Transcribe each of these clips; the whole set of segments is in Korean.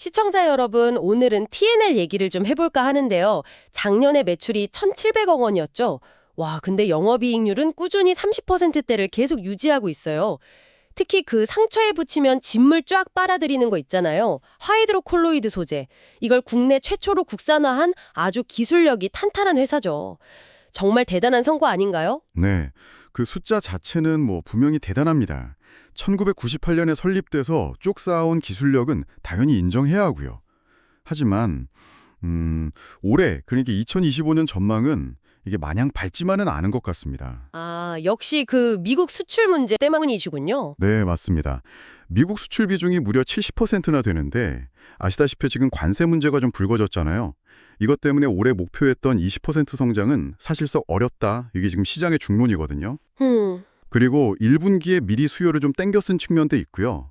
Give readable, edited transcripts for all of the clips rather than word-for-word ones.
시청자 여러분, 오늘은 TNL 얘기를 좀 해볼까 하는데요. 작년에 매출이 1,700억 원이었죠. 와, 근데 영업이익률은 꾸준히 30%대를 계속 유지하고 있어요. 특히 그 상처에 붙이면 진물 쫙 빨아들이는 거 있잖아요. 하이드로콜로이드 소재. 이걸 국내 최초로 국산화한 아주 기술력이 탄탄한 회사죠. 정말 대단한 성과 아닌가요? 네, 그 숫자 자체는 분명히 대단합니다. 1998년에 설립돼서 쭉 쌓아온 기술력은 당연히 인정해야 하고요. 하지만 올해, 그러니까 2025년 전망은 이게 마냥 밝지만은 않은 것 같습니다. 아, 역시 그 미국 수출 문제 때문이시군요. 네, 맞습니다. 미국 수출 비중이 무려 70%나 되는데 아시다시피 지금 관세 문제가 좀 불거졌잖아요. 이것 때문에 올해 목표했던 20% 성장은 사실상 어렵다. 이게 지금 시장의 중론이거든요. 그리고 1분기에 미리 수요를 좀 땡겨 쓴 측면도 있고요.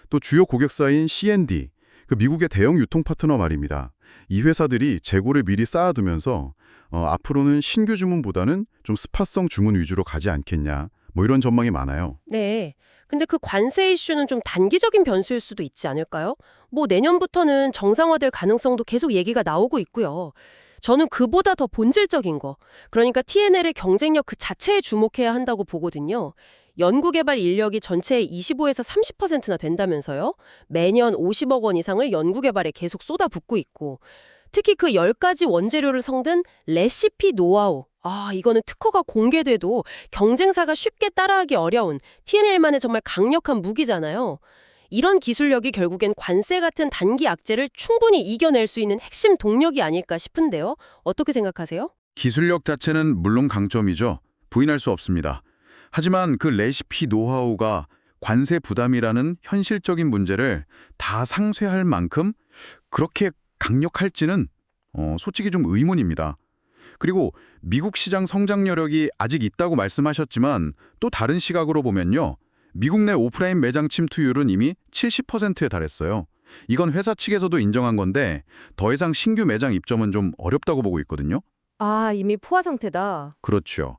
또 주요 고객사인 C&D, 그 미국의 대형 유통 파트너 말입니다. 이 회사들이 재고를 미리 쌓아두면서 앞으로는 신규 주문보다는 좀 스팟성 주문 위주로 가지 않겠냐. 이런 전망이 많아요. 네. 근데 그 관세 이슈는 좀 단기적인 변수일 수도 있지 않을까요? 내년부터는 정상화될 가능성도 계속 얘기가 나오고 있고요. 저는 그보다 더 본질적인 거, 그러니까 TNL의 경쟁력 그 자체에 주목해야 한다고 보거든요. 연구개발 인력이 전체의 25에서 30%나 된다면서요? 매년 50억 원 이상을 연구개발에 계속 쏟아붓고 있고, 특히 그 10가지 원재료를 성든 레시피 노하우. 아, 이거는 특허가 공개돼도 경쟁사가 쉽게 따라하기 어려운 TNL만의 정말 강력한 무기잖아요. 이런 기술력이 결국엔 관세 같은 단기 악재를 충분히 이겨낼 수 있는 핵심 동력이 아닐까 싶은데요. 어떻게 생각하세요? 기술력 자체는 물론 강점이죠. 부인할 수 없습니다. 하지만 그 레시피 노하우가 관세 부담이라는 현실적인 문제를 다 상쇄할 만큼 그렇게 강력할지는 솔직히 좀 의문입니다. 그리고 미국 시장 성장 여력이 아직 있다고 말씀하셨지만 또 다른 시각으로 보면요. 미국 내 오프라인 매장 침투율은 이미 70%에 달했어요. 이건 회사 측에서도 인정한 건데 더 이상 신규 매장 입점은 좀 어렵다고 보고 있거든요. 아, 이미 포화 상태다. 그렇죠.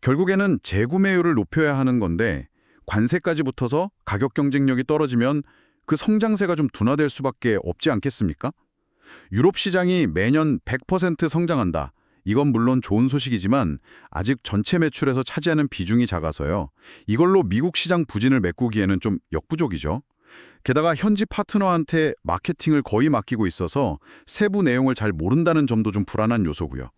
결국에는 재구매율을 높여야 하는 건데 관세까지 붙어서 가격 경쟁력이 떨어지면 그 성장세가 좀 둔화될 수밖에 없지 않겠습니까? 유럽 시장이 매년 100% 성장한다. 이건 물론 좋은 소식이지만 아직 전체 매출에서 차지하는 비중이 작아서요. 이걸로 미국 시장 부진을 메꾸기에는 좀 역부족이죠. 게다가 현지 파트너한테 마케팅을 거의 맡기고 있어서 세부 내용을 잘 모른다는 점도 좀 불안한 요소고요.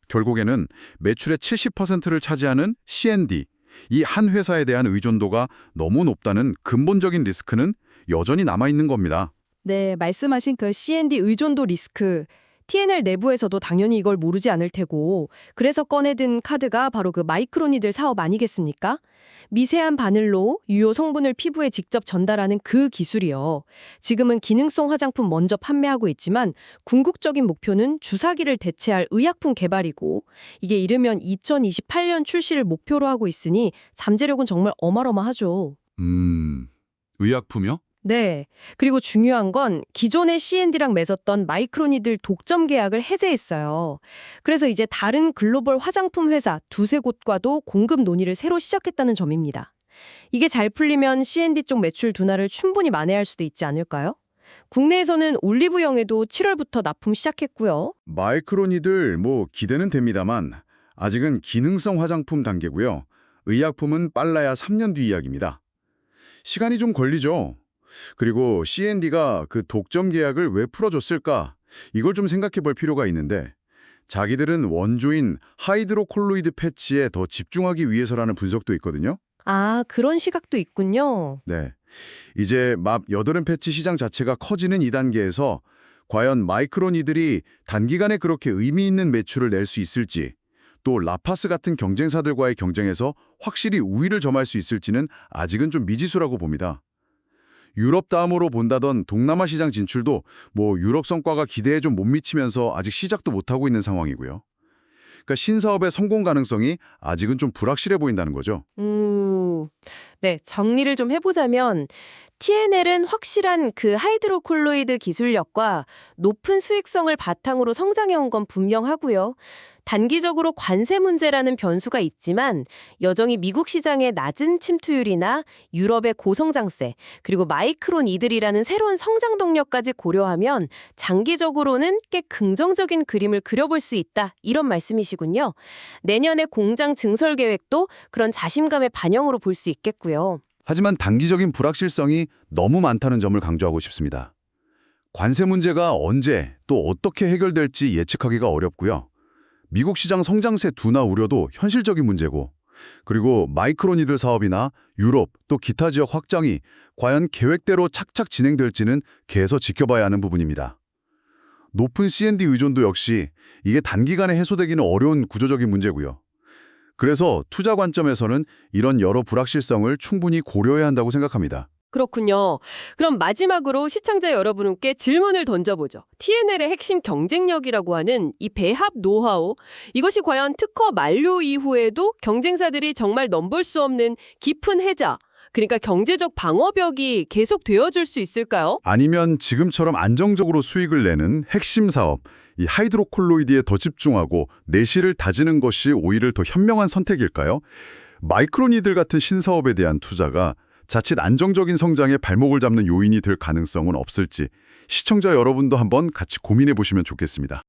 결국에는 매출의 70%를 차지하는 C&D, 이 한 회사에 대한 의존도가 너무 높다는 근본적인 리스크는 여전히 남아있는 겁니다. 네, 말씀하신 그 C&D 의존도 리스크. TNL 내부에서도 당연히 이걸 모르지 않을 테고, 그래서 꺼내든 카드가 바로 그 마이크로니들 사업 아니겠습니까? 미세한 바늘로 유효 성분을 피부에 직접 전달하는 그 기술이요. 지금은 기능성 화장품 먼저 판매하고 있지만 궁극적인 목표는 주사기를 대체할 의약품 개발이고, 이게 이르면 2028년 출시를 목표로 하고 있으니 잠재력은 정말 어마어마하죠. 의약품이요? 네. 그리고 중요한 건 기존의 C&D랑 맺었던 마이크로니들 독점 계약을 해제했어요. 그래서 이제 다른 글로벌 화장품 회사 두세 곳과도 공급 논의를 새로 시작했다는 점입니다. 이게 잘 풀리면 C&D 쪽 매출 둔화를 충분히 만회할 수도 있지 않을까요? 국내에서는 올리브영에도 7월부터 납품 시작했고요. 마이크로니들 기대는 됩니다만 아직은 기능성 화장품 단계고요. 의약품은 빨라야 3년 뒤 이야기입니다. 시간이 좀 걸리죠. 그리고 C&D가 그 독점 계약을 왜 풀어줬을까? 이걸 좀 생각해 볼 필요가 있는데 자기들은 원조인 하이드로콜로이드 패치에 더 집중하기 위해서라는 분석도 있거든요. 아, 그런 시각도 있군요. 네, 이제 막 여드름 패치 시장 자체가 커지는 이 단계에서 과연 마이크로니들이 단기간에 그렇게 의미 있는 매출을 낼 수 있을지 또 라파스 같은 경쟁사들과의 경쟁에서 확실히 우위를 점할 수 있을지는 아직은 좀 미지수라고 봅니다. 유럽 다음으로 본다던 동남아 시장 진출도 유럽 성과가 기대에 좀 못 미치면서 아직 시작도 못하고 있는 상황이고요. 그러니까 신사업의 성공 가능성이 아직은 좀 불확실해 보인다는 거죠. 네, 정리를 좀 해보자면 TNL은 확실한 그 하이드로콜로이드 기술력과 높은 수익성을 바탕으로 성장해온 건 분명하고요. 단기적으로 관세 문제라는 변수가 있지만 여전히 미국 시장의 낮은 침투율이나 유럽의 고성장세, 그리고 마이크론 이들이라는 새로운 성장 동력까지 고려하면 장기적으로는 꽤 긍정적인 그림을 그려볼 수 있다. 이런 말씀이시군요. 내년에 공장 증설 계획도 그런 자신감의 반영으로 볼 수 있겠고요. 하지만 단기적인 불확실성이 너무 많다는 점을 강조하고 싶습니다. 관세 문제가 언제 또 어떻게 해결될지 예측하기가 어렵고요. 미국 시장 성장세 둔화 우려도 현실적인 문제고, 그리고 마이크로니들 사업이나 유럽 또 기타 지역 확장이 과연 계획대로 착착 진행될지는 계속 지켜봐야 하는 부분입니다. 높은 C&D 의존도 역시 이게 단기간에 해소되기는 어려운 구조적인 문제고요. 그래서 투자 관점에서는 이런 여러 불확실성을 충분히 고려해야 한다고 생각합니다. 그렇군요. 그럼 마지막으로 시청자 여러분께 질문을 던져보죠. TNL의 핵심 경쟁력이라고 하는 이 배합 노하우, 이것이 과연 특허 만료 이후에도 경쟁사들이 정말 넘볼 수 없는 깊은 해자, 그러니까 경제적 방어벽이 계속 되어줄 수 있을까요? 아니면 지금처럼 안정적으로 수익을 내는 핵심 사업, 이 하이드로콜로이드에 더 집중하고 내실을 다지는 것이 오히려 더 현명한 선택일까요? 마이크로니들 같은 신사업에 대한 투자가 자칫 안정적인 성장에 발목을 잡는 요인이 될 가능성은 없을지 시청자 여러분도 한번 같이 고민해 보시면 좋겠습니다.